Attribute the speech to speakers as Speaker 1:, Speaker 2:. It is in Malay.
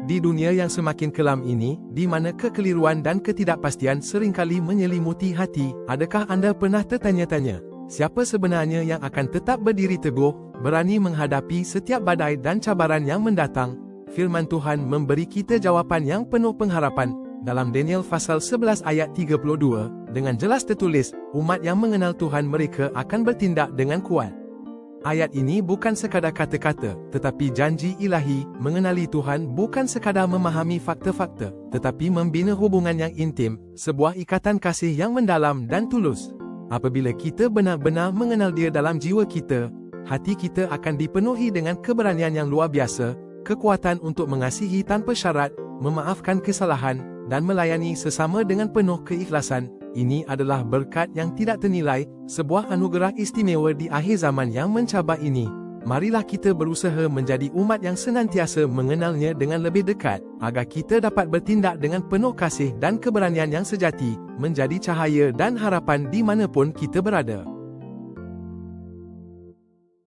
Speaker 1: Di dunia yang semakin kelam ini, di mana kekeliruan dan ketidakpastian seringkali menyelimuti hati, adakah anda pernah tertanya-tanya, siapa sebenarnya yang akan tetap berdiri teguh, berani menghadapi setiap badai dan cabaran yang mendatang? Firman Tuhan memberi kita jawapan yang penuh pengharapan. Dalam Daniel pasal 11 ayat 32, dengan jelas tertulis, umat yang mengenal Tuhan mereka akan bertindak dengan kuat. Ayat ini bukan sekadar kata-kata, tetapi janji ilahi. Mengenali Tuhan bukan sekadar memahami fakta-fakta, tetapi membina hubungan yang intim, sebuah ikatan kasih yang mendalam dan tulus. Apabila kita benar-benar mengenal Dia dalam jiwa kita, hati kita akan dipenuhi dengan keberanian yang luar biasa, kekuatan untuk mengasihi tanpa syarat, memaafkan kesalahan, dan melayani sesama dengan penuh keikhlasan. Ini adalah berkat yang tidak ternilai, sebuah anugerah istimewa di akhir zaman yang mencabar ini. Marilah kita berusaha menjadi umat yang senantiasa mengenalnya dengan lebih dekat, agar kita dapat bertindak dengan penuh kasih dan keberanian yang sejati, menjadi cahaya dan harapan di manapun kita berada.